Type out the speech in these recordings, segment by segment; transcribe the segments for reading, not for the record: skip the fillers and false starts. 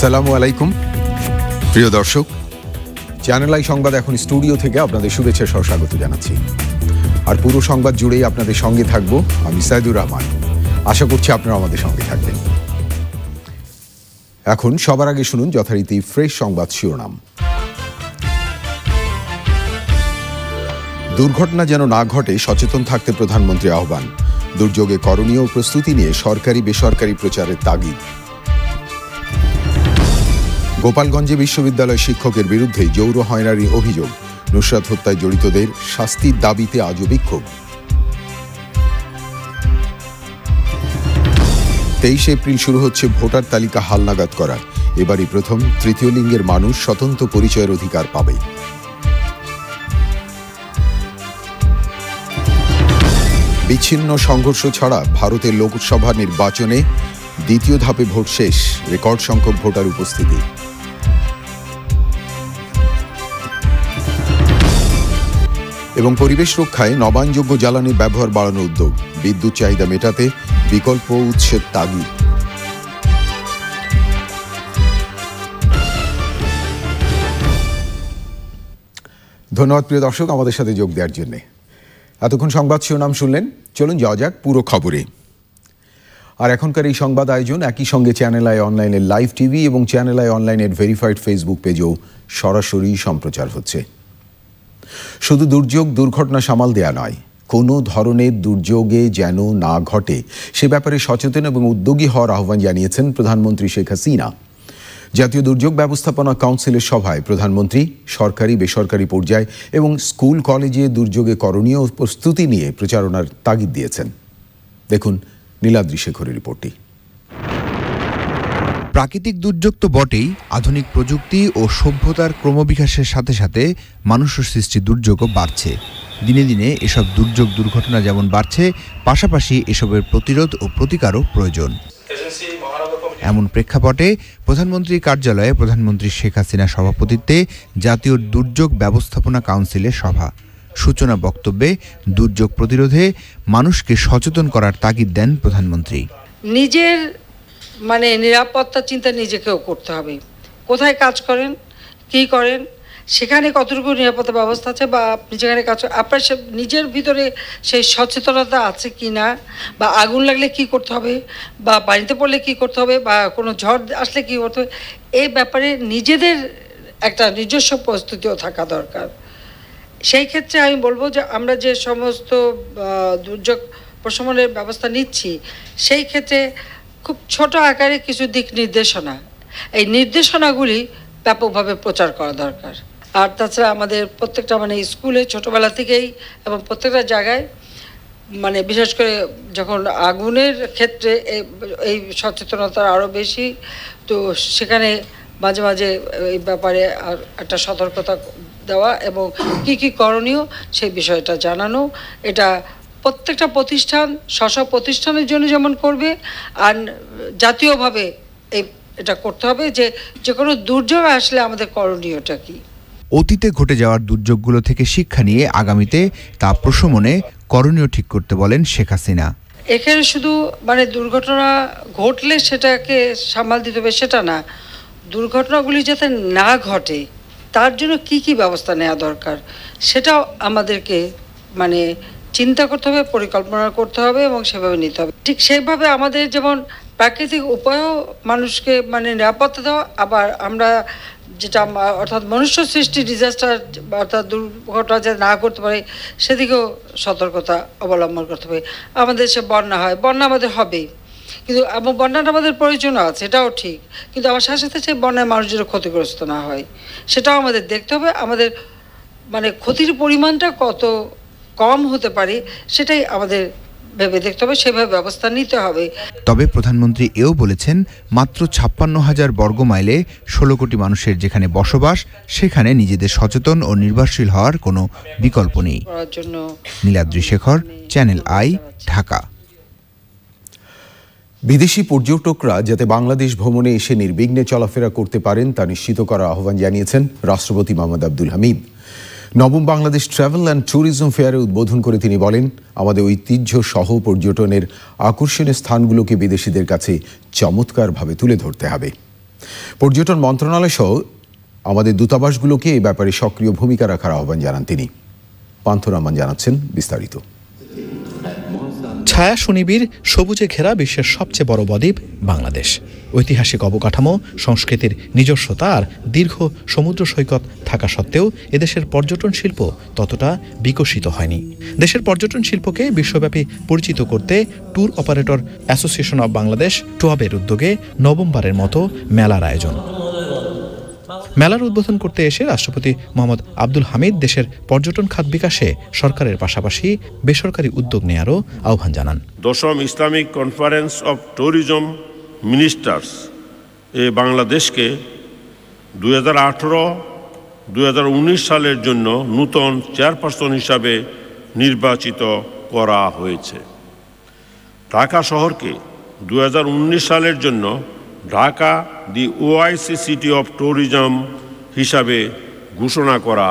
আসসালামু আলাইকুম প্রিয় দর্শক, চ্যানেল আই সংবাদ এখন স্টুডিও থেকে আপনাদের শুভেচ্ছা সহ স্বাগত জানাচ্ছি। আর পুরো সংবাদ জুড়েই আপনাদের সঙ্গে থাকবো আমি সাইদুর রহমান। আশা করছি আপনারা আমাদের সঙ্গে থাকবেন। এখন সবার আগে শুনুন যথারীতি ফ্রেশ সংবাদ শিরোনাম। দুর্ঘটনা যেন না ঘটে সচেতন থাকতে প্রধানমন্ত্রী আহ্বান। দুর্যোগে করণীয় প্রস্তুতি নিয়ে সরকারি বেসরকারি প্রচারের তাগিদ। গোপালগঞ্জে বিশ্ববিদ্যালয় শিক্ষকের বিরুদ্ধে যৌন হয়রানির অভিযোগ। নুসরাত হত্যায় জড়িতদের শাস্তির দাবিতে আজও বিক্ষোভ। 23 এপ্রিল শুরু হচ্ছে ভোটার তালিকা হালনাগাদ করা। এবারই প্রথম তৃতীয় লিঙ্গের মানুষ স্বতন্ত্র পরিচয়ের অধিকার পাবে। বিচ্ছিন্ন সংঘর্ষ ছাড়া ভারতের লোকসভা নির্বাচনে দ্বিতীয় ধাপে ভোট শেষ। রেকর্ড সংখ্যক ভোটার উপস্থিতি। এবং পরিবেশ রক্ষায় নবায়নযোগ্য জ্বালানির ব্যবহার বাড়ানোর উদ্যোগ। বিদ্যুৎ চাহিদা মেটাতে বিকল্প উৎসের তাগিদ। ধন্যবাদ প্রিয় দর্শক আমাদের সাথে যোগ দেওয়ার জন্য। এতক্ষণ সংবাদ শিরোনাম শুনলেন, চলুন যাওয়া যাক পুরো খবরে। আর এখনকার এই সংবাদ আয়োজন একই সঙ্গে চ্যানেল আই অনলাইনের লাইভ টিভি এবং চ্যানেল আই অনলাইনের ভেরিফাইড ফেসবুক পেজেও সরাসরি সম্প্রচার হচ্ছে। শুধু দুর্যোগ দুর্ঘটনা সামাল দেয়া নয়, কোনো ধরনের দুর্যোগে যেন না ঘটে সে ব্যাপারে সচেতন এবং উদ্যোগী হওয়ার আহ্বান জানিয়েছেন প্রধানমন্ত্রী শেখ হাসিনা। জাতীয় দুর্যোগ ব্যবস্থাপনা কাউন্সিলের সভায় প্রধানমন্ত্রী সরকারি বেসরকারি পর্যায়ে এবং স্কুল কলেজে দুর্যোগে করণীয় প্রস্তুতি নিয়ে প্রচারণার তাগিদ দিয়েছেন। দেখুন নীলাদ্রি শেখরের রিপোর্টটি। প্রাকৃতিক দুর্যোগ তো বটেই, আধুনিক প্রযুক্তি ও সভ্যতার ক্রমবিকাশের সাথে সাথে মানুষের সৃষ্টি দুর্যোগও বাড়ছে। দিনে দিনে এসব দুর্যোগ দুর্ঘটনা যেমন বাড়ছে, পাশাপাশি এসবের প্রতিরোধ ও প্রতিকারও প্রয়োজন। এমন প্রেক্ষাপটে প্রধানমন্ত্রীর কার্যালয়ে প্রধানমন্ত্রী শেখ হাসিনার সভাপতিত্বে জাতীয় দুর্যোগ ব্যবস্থাপনা কাউন্সিলের সভা। সূচনা বক্তব্যে দুর্যোগ প্রতিরোধে মানুষকে সচেতন করার তাগিদ দেন প্রধানমন্ত্রী। নিজের নিরাপত্তা চিন্তা নিজেকেও করতে হবে। কোথায় কাজ করেন, কী করেন, সেখানে কতটুকু নিরাপত্তা ব্যবস্থা আছে, বা আপনি যেখানে কাজ করেন আপনার নিজের ভিতরে সেই সচেতনতা আছে কি না, বা আগুন লাগলে কি করতে হবে, বা পানিতে পড়লে কি করতে হবে, বা কোনো ঝড় আসলে কি করতে হবে, এই ব্যাপারে নিজেদের একটা নিজস্ব প্রস্তুতিও থাকা দরকার। সেই ক্ষেত্রে আমি বলবো যে আমরা যে সমস্ত দুর্যোগ প্রশমনের ব্যবস্থা নিচ্ছি, সেই ক্ষেত্রে খুব ছোট আকারে কিছু দিক নির্দেশনা, এই নির্দেশনাগুলি ব্যাপকভাবে প্রচার করা দরকার। আর তাছাড়া আমাদের প্রত্যেকটা স্কুলে ছোটোবেলা থেকেই এবং প্রত্যেকটা জায়গায় বিশেষ করে যখন আগুনের ক্ষেত্রে এই সচেতনতা আরও বেশি, তো সেখানে মাঝে মাঝে এই ব্যাপারে আর একটা সতর্কতা দেওয়া এবং কি কি করণীয় সেই বিষয়টা জানানো। এটা প্রত্যেকটা প্রতিষ্ঠান স্ব প্রতিষ্ঠানের জন্য যেমন করবে, আর জাতীয়ভাবে এটা করতে হবে যে কোনো দুর্যোগ আসলে আমাদের করণীয়টা কি। অতীতে ঘটে যাওয়ার দুর্যোগগুলো থেকে শিক্ষা নিয়ে আগামীতে তা প্রশমনে করণীয় ঠিক করতে বলেন শেখ হাসিনা। এখানে শুধু দুর্ঘটনা ঘটলে সেটাকে সামাল দিতে হবে সেটা না, দুর্ঘটনাগুলি যাতে না ঘটে তার জন্য কি কি ব্যবস্থা নেওয়া দরকার সেটাও আমাদেরকে চিন্তা করতে হবে, পরিকল্পনা করতে হবে এবং সেভাবে নিতে হবে। ঠিক সেইভাবে আমাদের যেমন প্রাকৃতিক উপায়েও মানুষকে নিরাপত্তা দেওয়া, আবার আমরা যেটা অর্থাৎ মনুষ্য সৃষ্টি ডিজাস্টার অর্থাৎ দুর্ঘটনা যাতে না করতে পারে সেদিকেও সতর্কতা অবলম্বন করতে হবে। আমাদের দেশে বন্যা হয়, বন্যা আমাদের হবেই, কিন্তু এবং বন্যাটা আমাদের প্রয়োজনও আছে, এটাও ঠিক, কিন্তু আমার সাথে সাথে সেই বন্যায় মানুষ যেন ক্ষতিগ্রস্ত না হয় সেটাও আমাদের দেখতে হবে। আমাদের ক্ষতির পরিমাণটা কত কম হতে পারে সেটাই আমাদের ভেবে দেখতে হবে, সেভাবে ব্যবস্থা নিতে হবে। তবে প্রধানমন্ত্রী এও বলেছেন, মাত্র 56,000 বর্গ মাইলে 16 কোটি মানুষের যেখানে বসবাস, সেখানে নিজেদের সচেতন ও নির্ভরশীল হওয়ার কোনো বিকল্প নেই। Niladri Shekhar, channel I, Dhaka. বিদেশি পর্যটকরা যাতে বাংলাদেশ ভ্রমণে এসে নির্বিঘ্নে চলাফেরা করতে পারেন তা নিশ্চিত করার আহ্বান জানিয়েছেন রাষ্ট্রপতি মোহাম্মদ আব্দুল হামিদ। নবম বাংলাদেশ ট্রাভেল অ্যান্ড ট্যুরিজম ফেয়ারে উদ্বোধন করে তিনি বলেন, আমাদের ঐতিহ্য সহ পর্যটনের আকর্ষণীয় স্থানগুলোকে বিদেশিদের কাছে চমৎকারভাবে তুলে ধরতে হবে। পর্যটন মন্ত্রণালয় সহ আমাদের দূতাবাসগুলোকে এই ব্যাপারে সক্রিয় ভূমিকা রাখার আহ্বান জানান তিনি। পান্থ রহমান জানাচ্ছেন বিস্তারিত। ছায়া সুনিবিড় সবুজে ঘেরা বিশ্বের সবচেয়ে বড় বদ্বীপ বাংলাদেশ। ঐতিহাসিক অবকাঠামো, সংস্কৃতির নিজস্বতা আর দীর্ঘ সমুদ্র সৈকত থাকা সত্ত্বেও এদেশের পর্যটন শিল্প ততটা বিকশিত হয়নি। দেশের পর্যটন শিল্পকে বিশ্বব্যাপী পরিচিত করতে tour operator association of Bangladesh টুয়াবের উদ্যোগে নবমবারের মতো মেলার আয়োজন। মেলার উদ্বোধন করতে এসে রাষ্ট্রপতি মোহাম্মদ আব্দুল হামিদ দেশের পর্যটন খাত বিকাশে সরকারের পাশাপাশি বেসরকারি উদ্যোগ নেয়ারও আহ্বান জানান। দশম Islamic conference of tourism ministers বাংলাদেশকে 2018-2019 সালের জন্য নূতন চেয়ারপারসন হিসাবে নির্বাচিত করা হয়েছে। ঢাকা শহরকে 2019 সালের জন্য ঢাকা দি ওআইসি সিটি অফ ট্যুরিজম হিসাবে ঘোষণা করা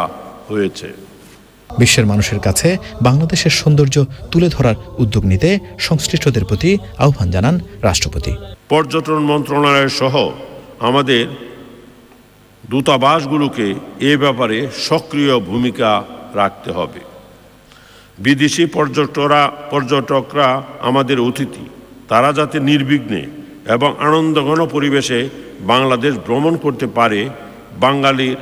হয়েছে। বিশ্বের মানুষের কাছে বাংলাদেশের সৌন্দর্য তুলে ধরার উদ্যোগ নিতে সংশ্লিষ্টদের প্রতি আহ্বান জানান রাষ্ট্রপতি। পর্যটন মন্ত্রণালয় সহ আমাদের দূতাবাসগুলোকে এ ব্যাপারে সক্রিয় ভূমিকা রাখতে হবে। বিদেশি পর্যটকরা আমাদের অতিথি, তারা যাতে নির্বিঘ্নে এবং আনন্দঘন পরিবেশে বাংলাদেশ ভ্রমণ করতে পারে, বাঙালির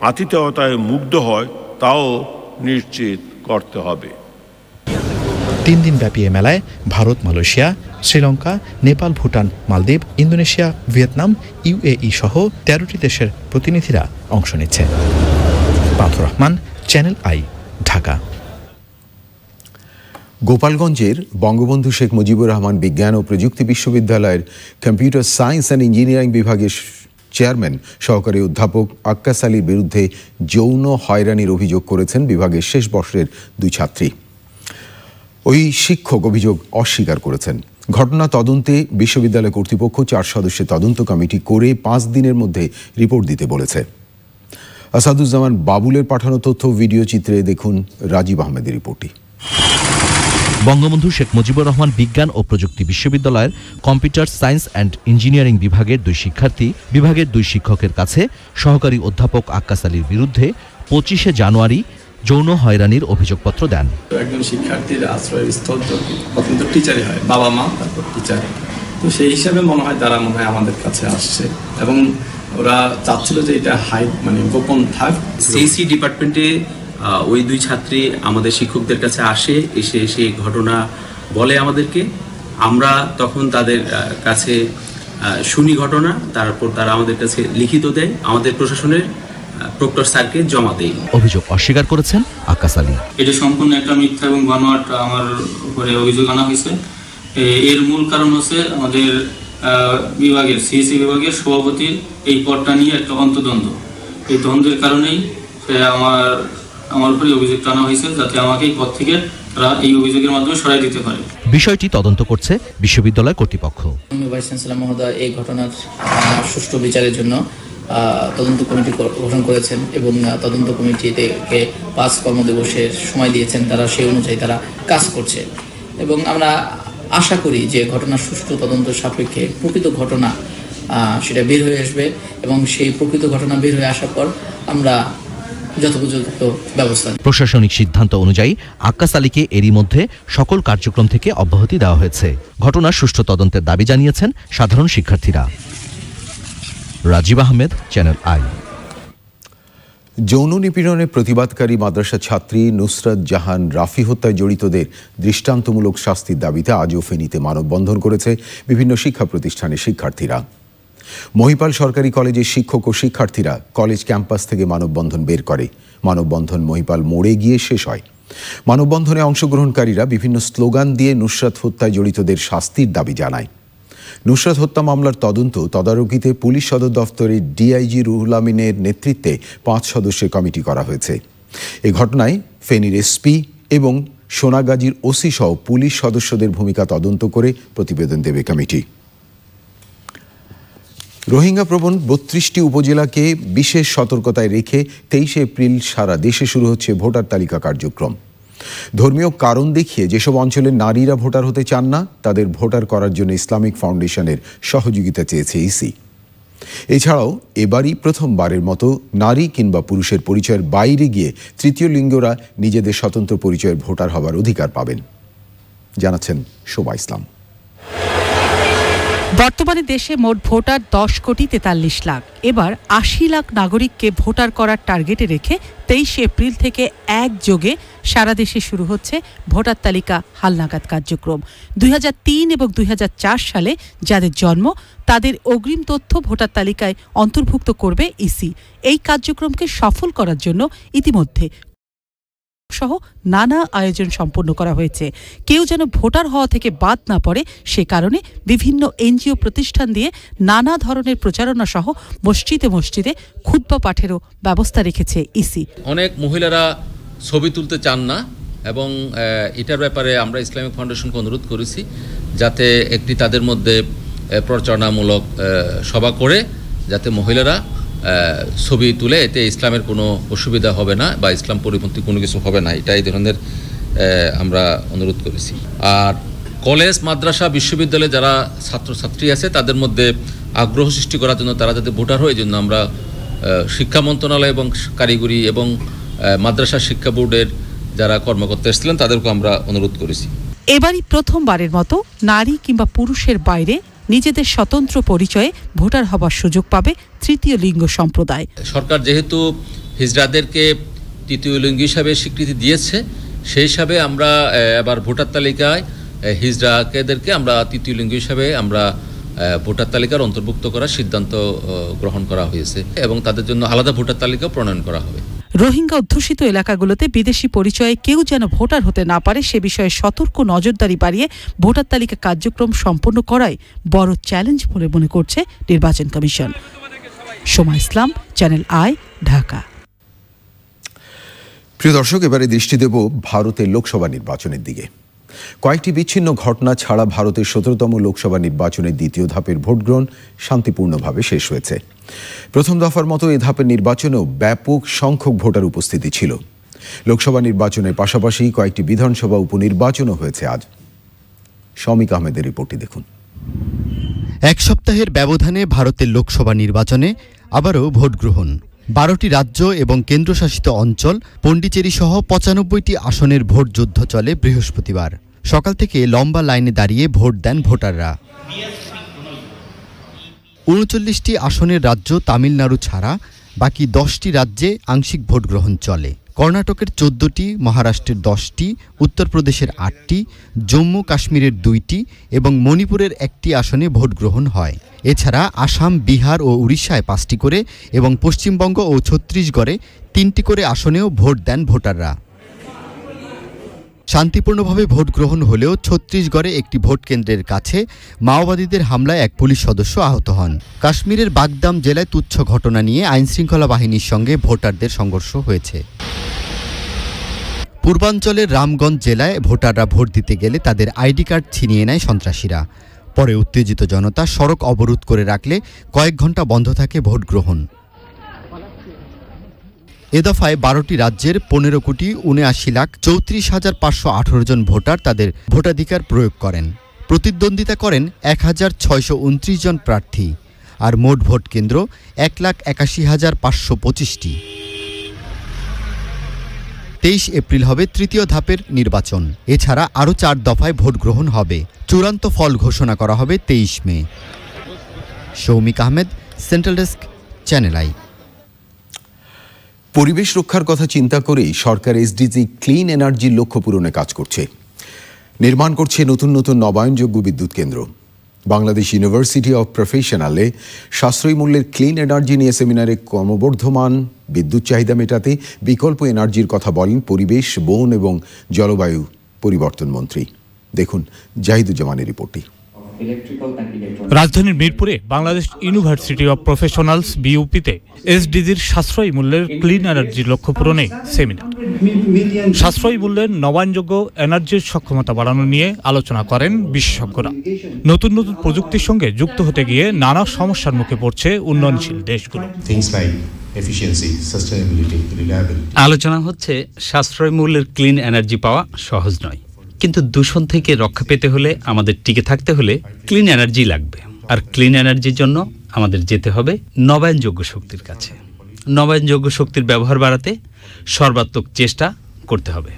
আতিথেয়তায় মুগ্ধ হয়, তাও নিশ্চিত করতে হবে। 3 দিন ব্যাপী এ মেলায় ভারত, মালয়েশিয়া, শ্রীলঙ্কা, নেপাল, ভুটান, মালদ্বীপ, ইন্দোনেশিয়া, ভিয়েতনাম, ইউএই সহ 13টি দেশের প্রতিনিধিরা অংশ নিচ্ছে। পান্থ রহমান, চ্যানেল আই, ঢাকা। গোপালগঞ্জের বঙ্গবন্ধু শেখ মুজিবুর রহমান বিজ্ঞান ও প্রযুক্তি বিশ্ববিদ্যালয়ের কম্পিউটার সায়েন্স অ্যান্ড ইঞ্জিনিয়ারিং বিভাগের চেয়ারম্যান সহকারী অধ্যাপক আক্কাস আলীর বিরুদ্ধে যৌন হয়রানির অভিযোগ করেছেন বিভাগের শেষ বর্ষের 2 ছাত্রী। ওই শিক্ষক অভিযোগ অস্বীকার করেছেন। ঘটনা তদন্তে বিশ্ববিদ্যালয় কর্তৃপক্ষ 4 সদস্যের তদন্ত কমিটি করে 5 দিনের মধ্যে রিপোর্ট দিতে বলেছে। আসাদুজ্জামান বাবুলের পাঠানো তথ্য ভিডিও চিত্রে দেখুন রাজীব আহমেদের রিপোর্টটি। বঙ্গবন্ধু শেখ মুজিবুর রহমান বিজ্ঞান ও প্রযুক্তি বিশ্ববিদ্যালয়ের কম্পিউটার সায়েন্স অ্যান্ড ইঞ্জিনিয়ারিং বিভাগের 2 শিক্ষার্থী বিভাগের 2 শিক্ষকের কাছে সহকারী অধ্যাপক আক্কাস আলীর বিরুদ্ধে 25শে জানুয়ারি যৌন হয়রানির অভিযোগপত্র দেন। একজন শিক্ষার্থীর আশ্রয়স্থল প্রথম তো টিচারই হয়, বাবা মা তারপর টিচার। তো সেই হিসাবে মনে হয় তারা আমাদের কাছে আসছে এবং ওরা চাচ্ছিল যে এটা গোপন থাক। সিএসি ডিপার্টমেন্টে ওই 2 ছাত্রী আমাদের শিক্ষকদের কাছে এসে সেই ঘটনা বলে আমাদেরকে। আমরা তখন তাদের কাছে শুনি ঘটনা, তারপর তারা আমাদের কাছে লিখিত দেয়, আমাদের প্রশাসনের প্রক্টর স্যারকে জমা দেয়। অভিযোগ অস্বীকার করেছেন আক্কাস আলী। এটা সম্পূর্ণ একটা মিথ্যা এবং বানোয়াট আমার উপরে অভিযোগ আনা হয়েছে। এর মূল কারণ হচ্ছে আমাদের বিভাগের সিএসি বিভাগের সভাপতির এই পদটা নিয়ে একটা অন্তদ্বন্দ্ব। এই দ্বন্দ্বের কারণেই আমার উপরে অভিযোগ আনা হয়েছে, যাতে আমাকে এই পদ থেকে তারা এই অভিযোগের মাধ্যমে সরাই দিতে পারে। বিষয়টি তদন্ত করছে বিশ্ববিদ্যালয় কর্তৃপক্ষ। ভাইস চ্যান্সেলর মহোদয় এই ঘটনার সুষ্ঠু বিচারের জন্য তদন্ত কমিটি গঠন করেছেন এবং তদন্ত কমিটিতে 5 কর্মদিবসের সময় দিয়েছেন। তারা সেই অনুযায়ী তারা কাজ করছে এবং আমরা আশা করি যে ঘটনার সুষ্ঠু তদন্ত সাপেক্ষে প্রকৃত ঘটনা সেটা বের হয়ে আসবে এবং সেই প্রকৃত ঘটনা বের হয়ে আসার পর আমরা যথোপযুক্ত ব্যবস্থা। প্রশাসনিক সিদ্ধান্ত অনুযায়ী আক্কাস আলীকে এরই মধ্যে সকল কার্যক্রম থেকে অব্যাহতি দেওয়া হয়েছে। ঘটনার সুষ্ঠু তদন্তের দাবি জানিয়েছেন সাধারণ শিক্ষার্থীরা। Rajib Ahmed, channel I. যৌন নিপীড়নে প্রতিবাদকারী মাদ্রাসা ছাত্রী নুসরাত জাহান রাফি হত্যায় জড়িতদের দৃষ্টান্তমূলক শাস্তির দাবিতে আজও ফেনীতে মানববন্ধন করেছে বিভিন্ন শিক্ষা প্রতিষ্ঠানের শিক্ষার্থীরা। মহিপাল সরকারি কলেজের শিক্ষক ও শিক্ষার্থীরা কলেজ ক্যাম্পাস থেকে মানববন্ধন বের করে। মানববন্ধন মহিপাল মোড়ে গিয়ে শেষ হয়। মানববন্ধনে অংশগ্রহণকারীরা বিভিন্ন স্লোগান দিয়ে নুসরাত হত্যায় জড়িতদের শাস্তির দাবি জানায়। নুসরাত হত্যা মামলার তদারকিতে পুলিশ সদর দফতরের ডিআইজি রুহুল আমিনের নেতৃত্বে 5 সদস্যের কমিটি করা হয়েছে। এই ঘটনায় ফেনীর এসপি এবং সোনাগাজীর ওসি সহ পুলিশ সদস্যদের ভূমিকা তদন্ত করে প্রতিবেদন দেবে কমিটি। রোহিঙ্গা প্রবণ 32টি উপজেলাকে বিশেষ সতর্কতায় রেখে 23 এপ্রিল সারা দেশে শুরু হচ্ছে ভোটার তালিকা কার্যক্রম। ধর্মীয় কারণ দেখিয়ে যেসব অঞ্চলের নারীরা ভোটার হতে চান না, তাদের ভোটার করার জন্য ইসলামিক ফাউন্ডেশনের সহযোগিতা চেয়েছে ইসি। এছাড়াও এবারই প্রথমবারের মতো নারী কিংবা পুরুষের পরিচয়ের বাইরে গিয়ে তৃতীয় লিঙ্গরা নিজেদের স্বতন্ত্র পরিচয়ের ভোটার হবার অধিকার পাবেন, জানাচ্ছেন শোভা ইসলাম। বর্তমানে দেশে মোট ভোটার 10,43 লাখ। এবার 80 লাখ নাগরিককে ভোটার করার টার্গেটে রেখে 23 এপ্রিল থেকে একযোগে সারা দেশে শুরু হচ্ছে ভোটার তালিকা হালনাগাদ কার্যক্রম। 2003 এবং 2004 সালে যাদের জন্ম তাদের অগ্রিম তথ্য ভোটার তালিকায় অন্তর্ভুক্ত করবে ইসি। এই কার্যক্রমকে সফল করার জন্য ইতিমধ্যে সহ নানা আয়োজন সম্পন্ন করা হয়েছে। কেউ যেন ভোটার হওয়া থেকে বাদ না পড়ে সে কারণে বিভিন্ন এনজিও প্রতিষ্ঠান দিয়ে নানা ধরনের প্রচারণা সহ মসজিদে মসজিদে খুতবা পাঠেরও ব্যবস্থা রেখেছে ইসি। অনেক মহিলারা ছবি তুলতে চান না এবং এটার ব্যাপারে আমরা ইসলামিক ফাউন্ডেশনকে অনুরোধ করেছি যাতে একটি তাদের মধ্যে প্রচারণামূলক সভা করে যাতে মহিলারা ছবি তুলে, এতে ইসলামের কোনো অসুবিধা হবে না বা ইসলাম পরিপন্থী কোনো কিছু হবে না, এটা এই ধরনের আমরা অনুরোধ করেছি। আর কলেজ, মাদ্রাসা, বিশ্ববিদ্যালয়ে যারা ছাত্রছাত্রী আছে তাদের মধ্যে আগ্রহ সৃষ্টি করার জন্য তারা যাতে ভোটার হয়, এই জন্য আমরা শিক্ষা মন্ত্রণালয় এবং কারিগরি এবং মাদ্রাসা শিক্ষা বোর্ডের যারা কর্মকর্তা এসেছিলেন তাদেরকে আমরা অনুরোধ করেছি। এবারই প্রথমবারের মতো নারী কিংবা পুরুষের বাইরে নিজেদের স্বতন্ত্র পরিচয়ে ভোটার হবার সুযোগ পাবে তৃতীয় লিঙ্গ সম্প্রদায়। সরকার যেহেতু হিজড়াদেরকে তৃতীয় লিঙ্গ হিসাবে স্বীকৃতি দিয়েছে, সেই হিসাবে আমরা এবার ভোটার তালিকায় হিজড়াদেরকে আমরা তৃতীয় লিঙ্গ হিসাবে আমরা ভোটার তালিকার অন্তর্ভুক্ত করার সিদ্ধান্ত গ্রহণ করা হয়েছে এবং তাদের জন্য আলাদা ভোটার তালিকা প্রণয়ন করা হবে। রোহিঙ্গা অধ্যুষিত এলাকাগুলোতে বিদেশি পরিচয়ে কেউ যেন ভোটার হতে না পারে সে বিষয়ে সতর্ক নজরদারি বাড়িয়ে ভোটার তালিকা কার্যক্রম সম্পন্ন করাই বড় চ্যালেঞ্জ বলে মনে করছে নির্বাচন commission. Shobha Islam, channel I, Dhaka. প্রিয় দর্শক, এবারে দৃষ্টি দেব ভারতের লোকসভা নির্বাচনের দিকে। কয়েকটি বিচ্ছিন্ন ঘটনা ছাড়া ভারতের 17তম লোকসভা নির্বাচনের দ্বিতীয় ধাপের ভোটগ্রহণ শান্তিপূর্ণভাবে শেষ হয়েছে। প্রথম দফার মতো এ ধাপের নির্বাচনেও ব্যাপক সংখ্যক ভোটার উপস্থিতি ছিল। লোকসভা নির্বাচনের পাশাপাশি কয়েকটি বিধানসভা উপনির্বাচনও হয়েছে আজ। শমিক আহমেদের রিপোর্টটি দেখুন। এক সপ্তাহের ব্যবধানে ভারতের লোকসভা নির্বাচনে আবারও ভোট গ্রহণ। 12টি রাজ্য এবং কেন্দ্রশাসিত অঞ্চল, পন্ডিচেরি সহ 95টি আসনের ভোট যুদ্ধ চলে বৃহস্পতিবার। সকাল থেকে লম্বা লাইনে দাঁড়িয়ে ভোট দেন ভোটাররা। 39টি আসনের রাজ্য তামিলনাড়ু ছাড়া বাকি 10টি রাজ্যে আংশিক ভোট গ্রহণ চলে। কর্ণাটকের 14টি, মহারাষ্ট্রের 10টি, উত্তরপ্রদেশের 8টি, জম্মু কাশ্মীরের 2টি এবং মণিপুরের 1টি আসনে ভোট গ্রহণ হয়। এছাড়া আসাম, বিহার ও উড়িষ্যায় 5টি করে এবং পশ্চিমবঙ্গ ও ছত্তিশগড়ে 3টি করে আসনেও ভোট দেন ভোটাররা। শান্তিপূর্ণভাবে ভোট গ্রহণ হলেও ছত্তিশগড়ে একটি ভোট কেন্দ্রের কাছে মাওবাদীদের হামলায় এক পুলিশ সদস্য আহত হন। কাশ্মীরের বাগদাম জেলায় তুচ্ছ ঘটনা নিয়ে আইনশৃঙ্খলা বাহিনীর সঙ্গে ভোটারদের সংঘর্ষ হয়েছে। পূর্বাঞ্চলের রামগঞ্জ জেলায় ভোটাররা ভোট দিতে গেলে তাদের আইডি কার্ড ছিনিয়ে নেয় সন্ত্রাসীরা। পরে উত্তেজিত জনতা সড়ক অবরোধ করে রাখলে কয়েক ঘন্টা বন্ধ থাকে ভোট গ্রহণ। এ দফায় 12টি রাজ্যের 15,79,34,518 জন ভোটার তাদের ভোটাধিকার প্রয়োগ করেন। প্রতিদ্বন্দ্বিতা করেন 1,629 জন প্রার্থী, আর মোট ভোট কেন্দ্র 1,81,525টি। 23 এপ্রিল হবে তৃতীয় ধাপের নির্বাচন। এছাড়া আরও 4 দফায় ভোট গ্রহণ হবে। চূড়ান্ত ফল ঘোষণা করা হবে 23 May. Shoumik Ahmed, central desk, channel I. পরিবেশ রক্ষার কথা চিন্তা করেই সরকার এসডিজি ক্লিন এনার্জির লক্ষ্য পূরণে কাজ করছে। নির্মাণ করছে নতুন নতুন নবায়নযোগ্য বিদ্যুৎ কেন্দ্র। বাংলাদেশ ইউনিভার্সিটি অব প্রফেশনালে সাশ্রয়ী মূল্যের ক্লিন এনার্জি নিয়ে সেমিনারে ক্রমবর্ধমান বিদ্যুৎ চাহিদা মেটাতে বিকল্প এনার্জির কথা বলেন পরিবেশ, বন এবং জলবায়ু পরিবর্তন মন্ত্রী। দেখুন জাহিদুজ্জামানের রিপোর্টটি। রাজধানীর মিরপুরে বাংলাদেশ ইউনিভার্সিটি অব প্রফেশনালস বিইউপিতে এসডিজির সাশ্রয়ী মূল্যের ক্লিন এনার্জির লক্ষ্য পূরণে সেমিনার। সাশ্রয়ী মূল্যের নবায়নযোগ্য এনার্জির সক্ষমতা বাড়ানো নিয়ে আলোচনা করেন বিশেষজ্ঞরা। নতুন নতুন প্রযুক্তির সঙ্গে যুক্ত হতে গিয়ে নানা সমস্যার মুখে পড়ছে উন্নয়নশীল দেশগুলো। আলোচনা হচ্ছে সাশ্রয়ী মূল্যের ক্লিন এনার্জি পাওয়া সহজ নয়, কিন্তু দূষণ থেকে রক্ষা পেতে হলে, আমাদের টিকে থাকতে হলে ক্লিন এনার্জি লাগবে। আর ক্লিন এনার্জির জন্য আমাদের যেতে হবে নবায়নযোগ্য শক্তির কাছে। নবায়নযোগ্য শক্তির ব্যবহার বাড়াতে সর্বাত্মক চেষ্টা করতে হবে।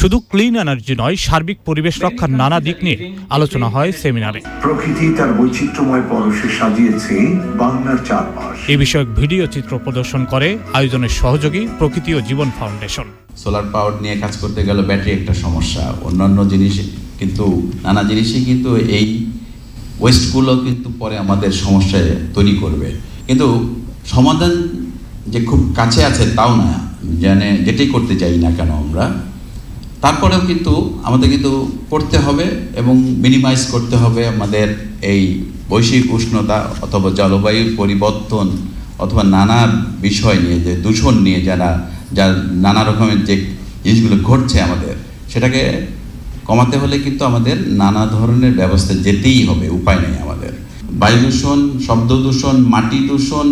শুধু ক্লিন এনার্জি নয়, সার্বিক পরিবেশ রক্ষার নানা দিক নিয়ে আলোচনা হয় সেমিনারে। প্রকৃতি তার বৈচিত্র্যময় পরশে সাজিয়েছে বাংলার চারপাশ। এই বিষয়ক ভিডিও চিত্র প্রদর্শন করে আয়োজনের সহযোগী প্রকৃতি ও জীবন ফাউন্ডেশন। সোলার পাওয়ার নিয়ে কাজ করতে গেলে ব্যাটারি একটা সমস্যা, অন্যান্য জিনিস কিন্তু নানা জিনিসই কিন্তু এই ওয়েস্টগুলো কিন্তু পরে আমাদের সমস্যায় তৈরি করবে। কিন্তু সমাধান যে খুব কাছে আছে তাও না, যেটাই করতে চাই না কেন আমরা, তারপরেও কিন্তু আমাদের কিন্তু করতে হবে এবং মিনিমাইজ করতে হবে আমাদের এই বৈশ্বিক উষ্ণতা অথবা জলবায়ুর পরিবর্তন অথবা নানা বিষয় নিয়ে, যে দূষণ নিয়ে যা নানা রকমের যে জিনিসগুলো ঘটছে আমাদের, সেটাকে কমাতে হলে কিন্তু আমাদের নানা ধরনের ব্যবস্থা যেতেই হবে, উপায় নেই আমাদের। বায়ু দূষণ, শব্দ দূষণ, মাটি দূষণ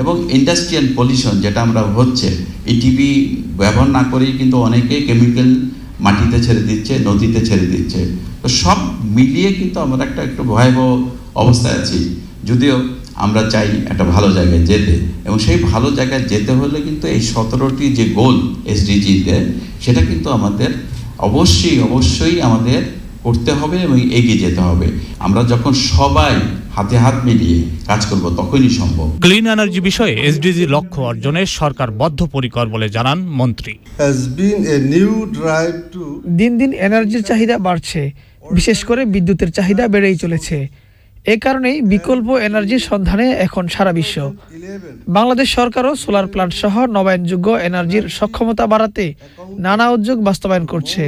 এবং ইন্ডাস্ট্রিয়াল পলিউশন যেটা আমরা হচ্ছে, এই টিভি ব্যবহার না করেই কিন্তু অনেকে কেমিক্যাল মাটিতে ছেড়ে দিচ্ছে, নদীতে ছেড়ে দিচ্ছে। তো সব মিলিয়ে কিন্তু আমরা একটু ভয়াবহ অবস্থায় আছি, যদিও আমরা চাই একটা ভালো জায়গায় যেতে, এবং সেই ভালো জায়গায় যেতে হলে কিন্তু এই 17টি যে গোল এসডিজিতে, সেটা কিন্তু আমাদের অবশ্যই আমাদের করতে হবে এবং এগিয়ে যেতে হবে। আমরা যখন সবাই হাতে হাত মিলিয়ে কাজ করব তখনই সম্ভব। ক্লিন এনার্জি বিষয়ে এসডিজি লক্ষ্য অর্জনে সরকার বদ্ধপরিকর বলে জানান মন্ত্রী। দিন দিন এনার্জির চাহিদা বাড়ছে, বিশেষ করে বিদ্যুতের চাহিদা বেড়েই চলেছে। এ কারণেই বিকল্প এনার্জির সন্ধানে এখন সারা বিশ্ব। বাংলাদেশ সরকারও সোলার প্ল্যান্ট সহ নবায়নযোগ্য এনার্জির সক্ষমতা বাড়াতে নানা উদ্যোগ বাস্তবায়ন করছে।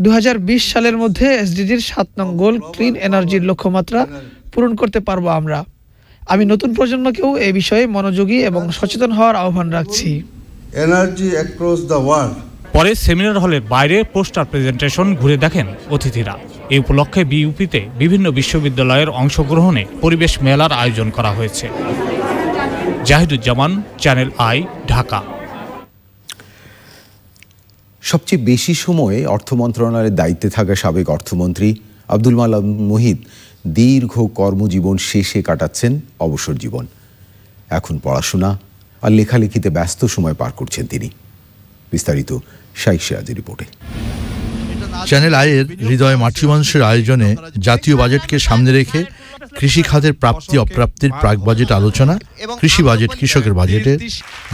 2020 সালের মধ্যে এসডিজির 7 নং গোল ক্লিন এনার্জির লক্ষ্যমাত্রা পূরণ করতে পারবো আমরা। আমি নতুন প্রজন্মকেও এই বিষয়ে মনোযোগী এবং সচেতন হওয়ার আহ্বান রাখছি। Energy across the world. পরে সেমিনার হলের বাইরে পোস্টার প্রেজেন্টেশন ঘুরে দেখেন অতিথিরা। এই উপলক্ষে বিইউপিতে বিভিন্ন বিশ্ববিদ্যালয়ের অংশগ্রহণে পরিবেশ মেলার আয়োজন করা হয়েছে। Zahiduzzaman, channel I, Dhaka. সবচেয়ে বেশি সময় অর্থ মন্ত্রণালয়ের দায়িত্বে থাকা সাবেক অর্থমন্ত্রী আব্দুল মাল মুহিত দীর্ঘ কর্মজীবন শেষে কাটাচ্ছেন অবসর জীবন। এখন পড়াশোনা আর লেখালেখিতে ব্যস্ত সময় পার করছেন তিনি। বিস্তারিত শাইখ সিরাজের রিপোর্টে। চ্যানেল আইয়ের হৃদয় মাতৃ মানুষের আয়োজনে জাতীয় বাজেটকে সামনে রেখে কৃষি খাতের প্রাপ্তি অপ্রাপ্তির প্রাক বাজেট আলোচনা, কৃষি বাজেট কৃষকের বাজেটের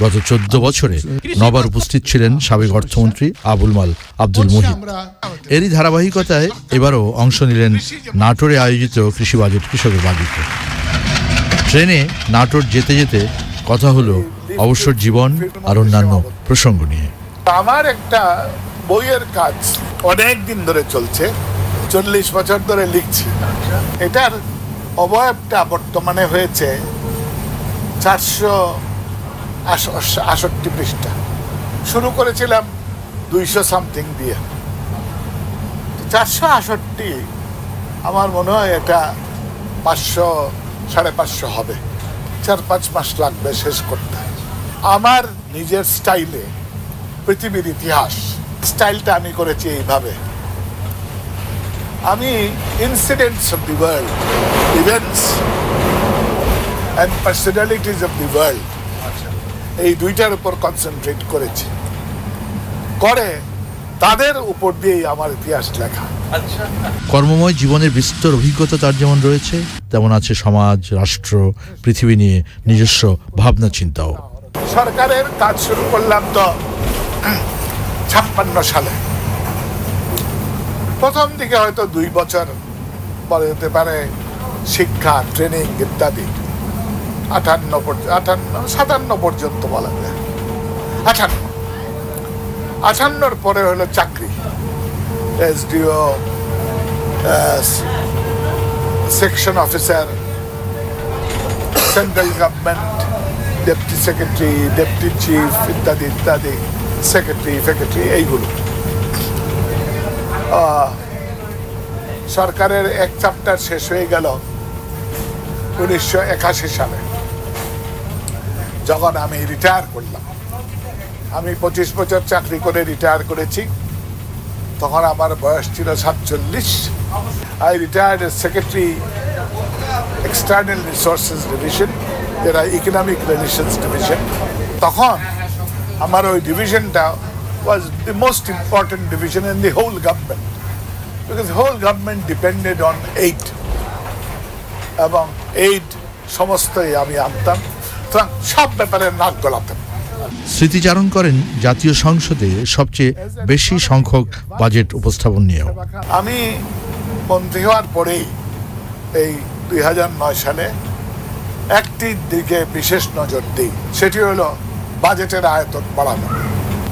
গত 14 বছরে নবার উপস্থিত ছিলেন সাবেক অর্থমন্ত্রী আবুল মাল আব্দুল মুহিত। এরই ধারাবাহিকতায় এবারও অংশ নিলেন নাটোরে আয়োজিত কৃষি বাজেট কৃষকের বাজেটে। ট্রেনে নাটোর যেতে যেতে কথা হলো অবসর জীবন আর অন্যান্য প্রসঙ্গ নিয়ে। আমার একটা বইয়ের কাজ অনেক দিন ধরে চলছে, 40 বছর ধরে লিখছি। এটার অবয়বটা বর্তমানে হয়েছে 468 পৃষ্ঠা। শুরু করেছিলাম 200 সামথিং দিয়ে। 468 আমার মনে হয় এটা 500 550 হবে। 4-5 মাস লাগবে শেষ করতে। আমার নিজের স্টাইলে পৃথিবীর ইতিহাস, স্টাইলটা আমি করেছি এইভাবে। আমি incidents of the world, events and personalities of the world, এই দুইটার উপর কনসেন্ট্রেট করেছি, করে তাদের উপর দিয়েই আমার ইতিহাস লেখা। কর্মময় জীবনের বিস্তর অভিজ্ঞতা তার যেমন রয়েছে, তেমন আছে সমাজ, রাষ্ট্র, পৃথিবী নিয়ে নিজস্ব ভাবনা চিন্তাও। সরকারের কাজ শুরু করলাম তো 56 সালে। প্রথম দিকে হয়তো 2 বছর পরে হতে পারে শিক্ষা, ট্রেনিং ইত্যাদি। 57 পর্যন্ত বলা যায়। 58 পরে হলো চাকরি, SDO, section officer, central government, deputy secretary, deputy chief ইত্যাদি ইত্যাদি, সেক্রেটারি এইগুলো। সরকারের এক চ্যাপ্টার শেষ হয়ে গেল 1981 সালে, যখন আমি রিটায়ার করলাম। আমি 25 বছর চাকরি করে রিটায়ার করেছি, তখন আমার বয়স ছিল 47। I retired as secretary external resources division, there are economic relations division. তখন আমার ওই ডিভিশনটা was the most important division in the whole government, because the whole government depended on aid, এবং aid সমস্তই আমি আনতাম, সব ব্যাপারে নাক গলাতাম। স্মৃতিচারণ করেন জাতীয় সংসদে সবচেয়ে বেশি সংখ্যক বাজেট উপস্থাপন নিয়েও। আমি মন্ত্রী হওয়ার পরেই এই 2009 সালে একটি দিকে বিশেষ নজর দিই, সেটি হলো বাজেটের আয়তন বাড়ানো।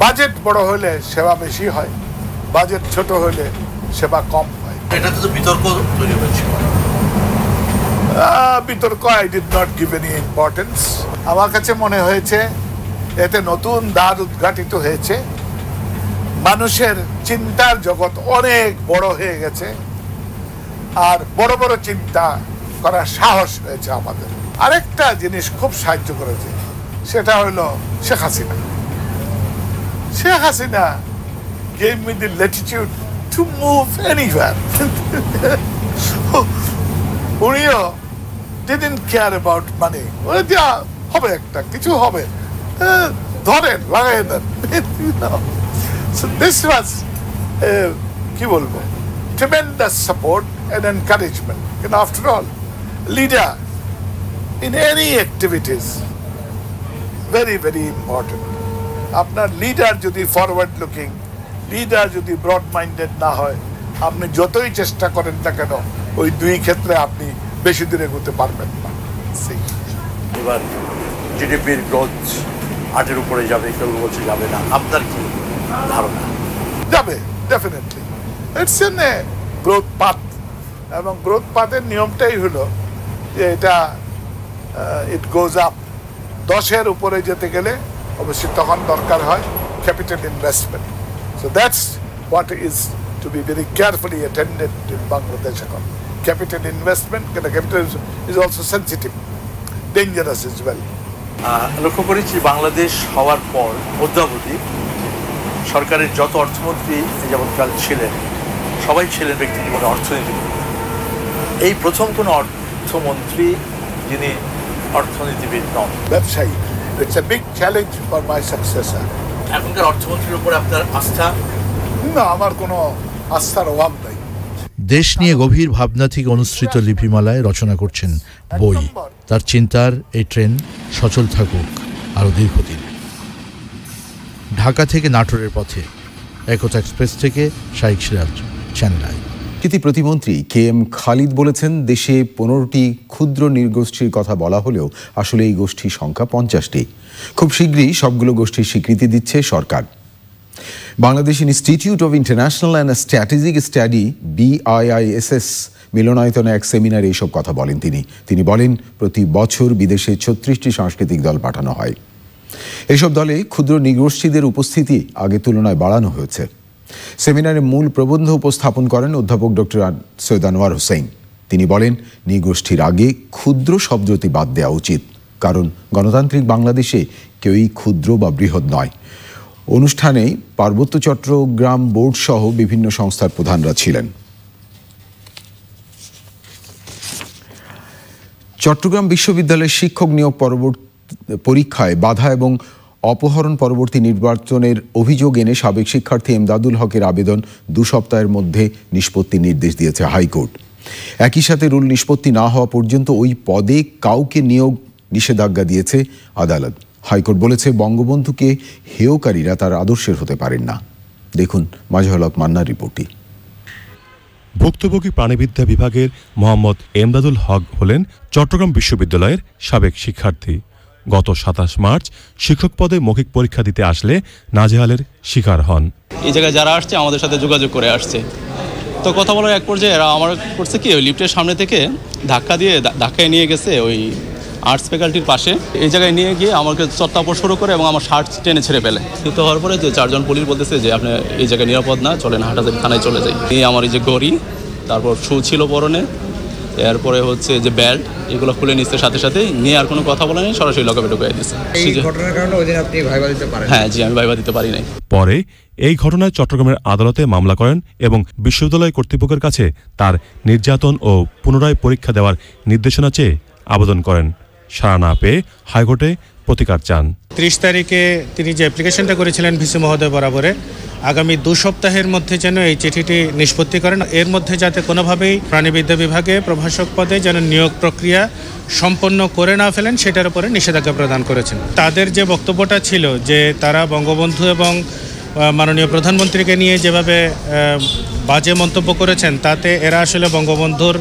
বাজেট বড় হলে সেবা বেশি হয়, বাজেট ছোট হলে সেবা কম হয়। এটাতে তো বিতর্ক তৈরি হয়েছে। বিতর্ক I did not give any importance. আমার কাছে মনে হয়েছে এতে নতুন দ্বার উদ্ঘাটিত হয়েছে, মানুষের চিন্তার জগৎ অনেক বড় হয়ে গেছে, আর বড় বড় চিন্তা করার সাহস হয়েছে আমাদের। আরেকটা জিনিস খুব সাহায্য করেছে, সেটা হলো Sheikh Hasina. Sheikh Hasina gave me the latitude to move anywhere. উনিও didn't care about money. যা হবে একটা কিছু হবে, ধরেন লাগাই দেন। So this was কি বলবো, tremendous support and encouragement. And after all, leader in any activities very very important. আপনার লিডার যদি ফরওয়ার্ড লুকিং, লিডার যদি ব্রড মাইন্ডেড না হয়, আপনি যতই চেষ্টা করেন না কেন ওই দুই ক্ষেত্রে আপনি বেশি দূরে এগোতে পারবেন না। এবার জিডিপির গ্রোথ 8-এর উপরে যাবে, কেউ বলছে যাবে না, আপনার কি ধারণা? যাবে, definitely. It's an growth path, এবং গ্রোথ পাথের নিয়মটাই হলো যে এটা ইট গোজ আপ। 10-এর উপরে যেতে গেলে অবশ্যই তখন দরকার হয় capital investment. So that's what is to be very carefully attended in Bangladesh এখন। Capital investment, capital is also sensitive, dangerous is well. লক্ষ্য করেছি বাংলাদেশ হওয়ার পর অদ্যাবধি সরকারের যত অর্থমন্ত্রী যাবৎকাল ছিলেন, সবাই ছিলেন ব্যক্তি জীবনে অর্থনীতিবিদ। এই প্রথম কোনো অর্থমন্ত্রী যিনি অর্থনীতিবিদ নন, ব্যবসায়ী। It's a big challenge for my successor. এখনকার অর্থমন্ত্রীর উপর আপনার আস্থা? না, আমার কোনো আস্থার অভাব নাই। দেশ নিয়ে গভীর ভাবনা থেকে অনুসৃত লিপিমালায় রচনা করছেন বই। তার চিন্তার এই ট্রেন সচল থাকুক আরও দীর্ঘদিন। ঢাকা থেকে নাটোরের পথে, একতা এক্সপ্রেস থেকে শাইখ সিরাজ, চ্যানেল আই। কৃতি প্রতিমন্ত্রী কে এম খালিদ বলেছেন, দেশে 15টি ক্ষুদ্র নৃগোষ্ঠীর কথা বলা হলেও আসলে এই গোষ্ঠীর সংখ্যা 50টি। খুব শীঘ্রই সবগুলো গোষ্ঠীর স্বীকৃতি দিচ্ছে সরকার। Bangladesh institute of international and strategic study BIISS মিলনায়তনে এক সেমিনারে এইসব কথা বলেন তিনি বলেন, প্রতি বছর বিদেশে 36টি সাংস্কৃতিক দল পাঠানো হয়। এসব দলে ক্ষুদ্র নৃগোষ্ঠীদের উপস্থিতি আগের তুলনায় বাড়ানো হয়েছে। সেমিনারে মূল প্রবন্ধ উপস্থাপন করেন অধ্যাপক ডক্টর সৈয়দ আনোয়ার হোসেন। তিনি বলেন, নৃগোষ্ঠীর আগে ক্ষুদ্র শব্দটি বাদ দেওয়া উচিত, কারণ গণতান্ত্রিক বাংলাদেশে কেউই ক্ষুদ্র বা বৃহৎ নয়। অনুষ্ঠানে পার্বত্য চট্টগ্রাম বোর্ড সহ বিভিন্ন সংস্থার প্রধানরা ছিলেন। চট্টগ্রাম বিশ্ববিদ্যালয়ের শিক্ষক নিয়োগ পরীক্ষায় বাধা এবং অপহরণ পরবর্তী নির্বাচনের অভিযোগ এনে সাবেক শিক্ষার্থী এমদাদুল হকের আবেদন 2 সপ্তাহের মধ্যে নিষ্পত্তির নির্দেশ দিয়েছে হাইকোর্ট। একই সাথে রুল নিষ্পত্তি না হওয়া পর্যন্ত ওই পদে কাউকে নিয়োগ নিষেধাজ্ঞা দিয়েছে আদালত। হাইকোর্ট বলেছে, বঙ্গবন্ধুকে হেয়কারীরা তার আদর্শের হতে পারেন না। দেখুন মাজহারুল হক মান্নার রিপোর্টটি। ভুক্তভোগী প্রাণিবিদ্যা বিভাগের মোহাম্মদ এমদাদুল হক হলেন চট্টগ্রাম বিশ্ববিদ্যালয়ের সাবেক শিক্ষার্থী। গত 27 মার্চ শিক্ষক পদে মৌখিক পরীক্ষা দিতে আসলে নাজেহালের শিকার হন। এই জায়গায় যারা আসছে আমাদের সাথে যোগাযোগ করে আসছে, তো কথা বলার এক পর্যায়ে এরা আমার করছে কি, ওই লিফটের সামনে থেকে ধাক্কায় নিয়ে গেছে ওই আর্টস ফ্যাকাল্টির পাশে। এই জায়গায় নিয়ে গিয়ে আমাকে চত্বর শুরু করে এবং আমার শার্ট টেনে ছেড়ে ফেলে। কিন্তু হওয়ার পরে যে 4 জন পুলিশ বলতেছে যে আপনি এই জায়গায় নিরাপদ না, চলেন হাটাজারি থানায় চলে যাই। এই আমার এই যে ঘড়ি, তারপর শু ছিল পরনে, এরপরে হচ্ছে যে বেল্ট এগুলো খুলে নিচ্ছে, সাথে সাথে নিয়ে আর কোনো কথা বলে নেই, সরাসরি লকআপে ঢুকিয়ে দিচ্ছে। এই ঘটনার কারণে ওই দিন আপনি ভাইবা দিতে পারেন? হ্যাঁ জি, আমি ভাইবা দিতে পারি নাই। পরে এই ঘটনায় চট্টগ্রামের আদালতে মামলা করেন এবং বিশ্ববিদ্যালয় কর্তৃপক্ষের কাছে তার নির্যাতন ও পুনরায় পরীক্ষা দেওয়ার নির্দেশনা চেয়ে আবেদন করেন। সাড়া না পেয়ে হাইকোর্টে প্রতিকার চান। 30 তারিখে তিনি যে অ্যাপ্লিকেশনটা করেছিলেন ভিসি মহোদয় বরাবরে, আগামী 2 সপ্তাহের মধ্যে যেন এই চিঠিটি নিষ্পত্তি করেন, এর মধ্যে যাতে কোনোভাবেই প্রাণিবিদ্যা বিভাগে প্রভাষক পদে যেন নিয়োগ প্রক্রিয়া সম্পন্ন করে না ফেলেন সেটার উপরে নিষেধাজ্ঞা প্রদান করেছেন। তাদের যে বক্তব্যটা ছিল যে তারা বঙ্গবন্ধু এবং মাননীয় প্রধানমন্ত্রীকে নিয়ে যেভাবে বাজে মন্তব্য করেছেন, তাতে এরা আসলে বঙ্গবন্ধুর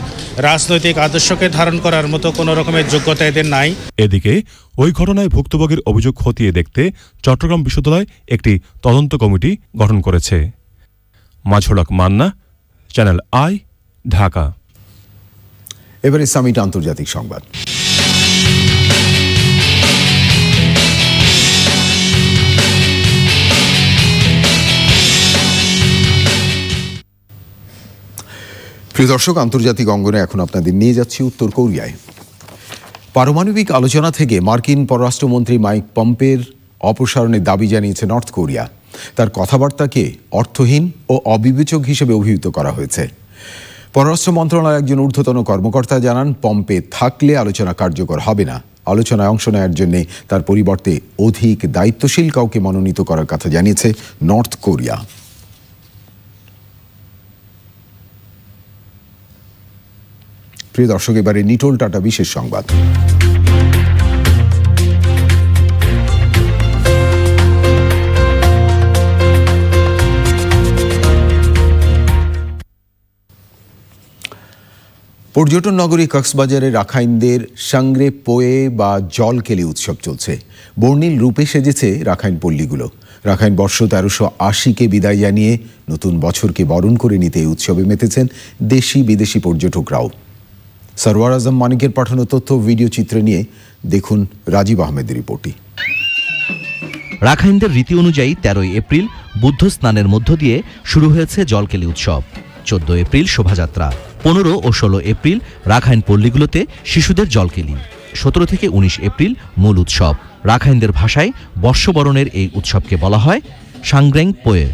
রাজনৈতিক আদর্শকে ধারণ করার মতো কোনো রকমের যোগ্যতা এদের নাই। এদিকে ওই ঘটনায় ভুক্তভোগীর অভিযোগ খতিয়ে দেখতে চট্টগ্রাম বিশ্ববিদ্যালয় একটি তদন্ত কমিটি গঠন করেছে। মাজহুর হক মান্না, চ্যানেল আই, ঢাকা। এবারে সামিট আন্তর্জাতিক সংবাদ। প্রিয় দর্শক, আন্তর্জাতিক অঙ্গনে এখন আপনাদের নিয়ে যাচ্ছি উত্তর কোরিয়ায়। পারমাণবিক আলোচনা থেকে মার্কিন পররাষ্ট্রমন্ত্রী মাইক পম্পের অপসারণের দাবি জানিয়েছে নর্থ কোরিয়া। তার কথাবার্তাকে অর্থহীন ও অবিবেচক হিসেবে অভিহিত করা হয়েছে। পররাষ্ট্র মন্ত্রণালয়ের একজন ঊর্ধ্বতন কর্মকর্তা জানান, পম্পে থাকলে আলোচনা কার্যকর হবে না। আলোচনায় অংশ নেওয়ার জন্য তার পরিবর্তে অধিক দায়িত্বশীল কাউকে মনোনীত করার কথা জানিয়েছে নর্থ কোরিয়া। প্রিয় দর্শক, এবারে নিটোল টাটা বিশেষ সংবাদ। পর্যটন নগরী কক্সবাজারে রাখাইনদের সাংগ্রে পোয়ে বা জলকেলি উৎসব চলছে। বর্ণিল রূপে সেজেছে রাখাইন পল্লীগুলো। রাখাইন বর্ষ 1380-কে বিদায় জানিয়ে নতুন বছরকে বরণ করে নিতে এই উৎসবে মেতেছেন দেশি বিদেশি পর্যটকরাও। সরওয়ার আজম মানিকের পাঠানো তথ্য ভিডিও চিত্র নিয়ে দেখুন রাজীব আহমেদের রিপোর্টটি। রাখাইনদের রীতি অনুযায়ী 13 এপ্রিল বুদ্ধ স্নানের মধ্য দিয়ে শুরু হয়েছে জলকেলি উৎসব। 14 এপ্রিল শোভাযাত্রা, 15 ও 16 এপ্রিল রাখাইন পল্লীগুলোতে শিশুদের জলকেলি, 17 থেকে 19 এপ্রিল মূল উৎসব। রাখাইনদের ভাষায় বর্ষবরণের এই উৎসবকে বলা হয় সাংগ্রেং পোয়ে।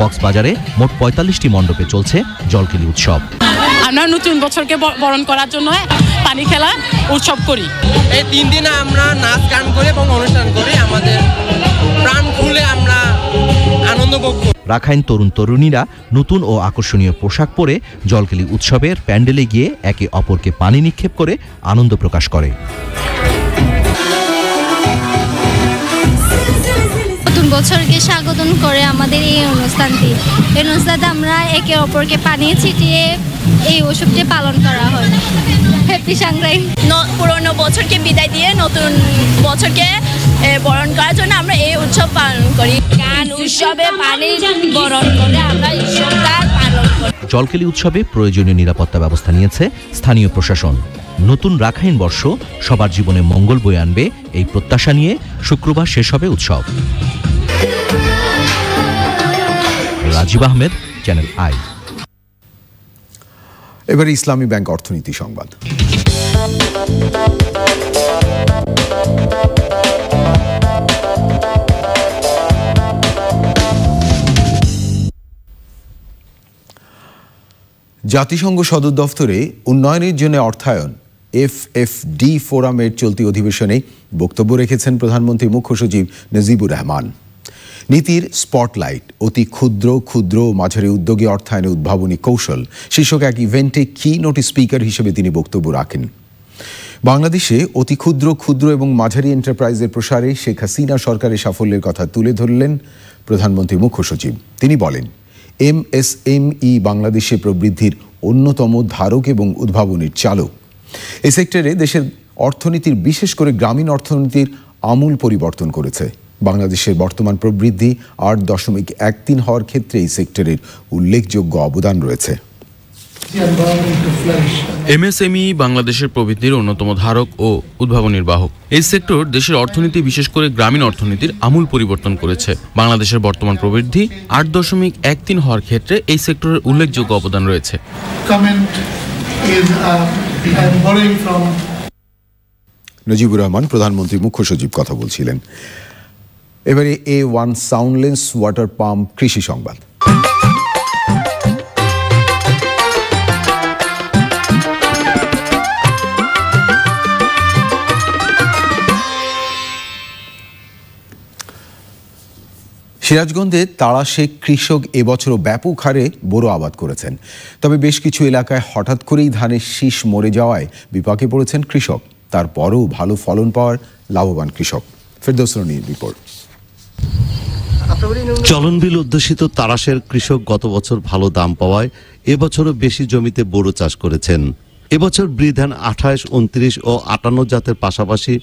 কক্সবাজারে মোট 45টি মণ্ডপে চলছে জলকেলি উৎসব। আমরা নতুন বছরকে বরণ করার জন্য পানি খেলা উৎসব করি। এই 3 দিনে আমরা নাচ গান করি এবং অনুষ্ঠান করি, আমাদের প্রাণ খুলে আমরা আনন্দ ভোগ করি। রাখাইন তরুণ তরুণীরা নতুন ও আকর্ষণীয় পোশাক পরে জলকেলি উৎসবের প্যান্ডেলে গিয়ে একে অপরকে পানি নিক্ষেপ করে আনন্দ প্রকাশ করে। নতুন বছরকে স্বাগতম করে আমাদের এই অনুষ্ঠানটি, আমরা একে অপরকে পানি ছিটিয়ে এই উৎসবটি পালন করা হয়। হ্যাপি সাংগ্রাই। পুরনো বছরকে বিদায় দিয়ে নতুন বছরকে বরণ করার জন্য আমরা এই উৎসব পালন করি। গান উৎসবে পানি বরণ করে আমরা উৎসবটা পালন করি। জলকেলি উৎসবে প্রয়োজনীয় নিরাপত্তা ব্যবস্থা নিয়েছে স্থানীয় প্রশাসন। নতুন রাখাইন বর্ষ সবার জীবনে মঙ্গল বয়ে আনবে এই প্রত্যাশা নিয়ে শুক্রবার শেষ হবে উৎসব। Rajib Ahmed, channel I. এবারে ইসলামী ব্যাংক অর্থনীতি সংবাদ। জাতিসংঘ সদর দফতরে উন্নয়নের জন্য অর্থায়ন FFD ফোরামের চলতি অধিবেশনে বক্তব্য রেখেছেন প্রধানমন্ত্রী মুখ্য সচিব নজিবুর রহমান। নীতির স্পটলাইট, অতি ক্ষুদ্র ক্ষুদ্র ও মাঝারি উদ্যোগে অর্থায়নে উদ্ভাবনী কৌশল শীর্ষক এক ইভেন্টে কি নোট স্পিকার হিসেবে তিনি বক্তব্য রাখেন। বাংলাদেশে অতি ক্ষুদ্র ক্ষুদ্র এবং মাঝারি এন্টারপ্রাইজের প্রসারে শেখ হাসিনা সরকারের সাফল্যের কথা তুলে ধরলেন প্রধানমন্ত্রী মুখ্য সচিব। তিনি বলেন, MSME বাংলাদেশে প্রবৃদ্ধির অন্যতম ধারক এবং উদ্ভাবনের চালক। এই সেক্টরে দেশের অর্থনীতির, বিশেষ করে গ্রামীণ অর্থনীতির আমূল পরিবর্তন করেছে। বাংলাদেশের বর্তমান প্রবৃদ্ধি 8.13 হওয়ার ক্ষেত্রে এই সেক্টরের উল্লেখযোগ্য অবদান রয়েছে। এমএসএমই বাংলাদেশের প্রবৃদ্ধির অন্যতম ধারক ও উদ্ভাবনীর বাহক। এই সেক্টর দেশের অর্থনীতি, বিশেষ করে গ্রামীণ অর্থনীতির আমূল পরিবর্তন করেছে। বাংলাদেশের বর্তমান প্রবৃদ্ধি 8.13 হওয়ার ক্ষেত্রে এই সেক্টরের উল্লেখযোগ্য অবদান রয়েছে। নজিবুর রহমান, প্রধানমন্ত্রী মুখ্য সচিব, কথা বলছিলেন। এবারে A1 সাউন্ডলেস ওয়াটার পাম্প কৃষি সংবাদ। সিরাজগঞ্জে তাড়াশে কৃষক এবছরও ব্যাপক হারে বোরো আবাদ করেছেন। তবে বেশ কিছু এলাকায় হঠাৎ করেই ধানের শীষ মরে যাওয়ায় বিপাকে পড়েছেন কৃষক। তারপরও ভালো ফলন পাওয়ার লাভবান কৃষক। ফেরদৌস রনির রিপোর্ট। চলনবিল অধ্যুষিত তাড়াশের কৃষক গত বছর ভালো দাম পাওয়ায় এবছরও বেশি জমিতে বোরো চাষ করেছেন। এবছর বৃধান 28, 29 ও 58 জাতের পাশাপাশি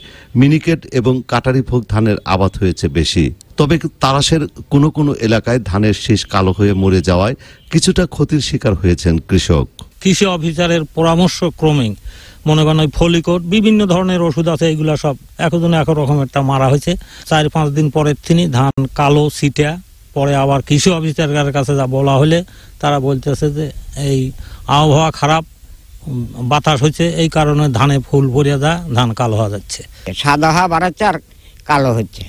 মিনিকেট এবং কাটারিভোগ ধানের আবাদ হয়েছে বেশি। তবে তাড়াশের কোনো কোনো এলাকায় ধানের শীষ কালো হয়ে মরে যাওয়ায় কিছুটা ক্ষতির শিকার হয়েছেন কৃষক। কৃষি অফিসারের পরামর্শ ক্রমে মনে করেন ওই ফলিকট বিভিন্ন ধরনের ওষুধ আছে, এগুলা সব একজন এক রকমেরটা মারা হয়েছে। 4-5 দিন পরের তিনি ধান কালো সিটা পরে আবার কৃষি অফিসারের কাছে যা বলা হলে তারা বলতেছে যে এই আবহাওয়া খারাপ, বাতাস হচ্ছে, এই কারণে ধানে ফুল ভরিয়া যা ধান কালো হয়ে যাচ্ছে। সাদা হওয়া বাড়াচ্ছে আর কালো হচ্ছে,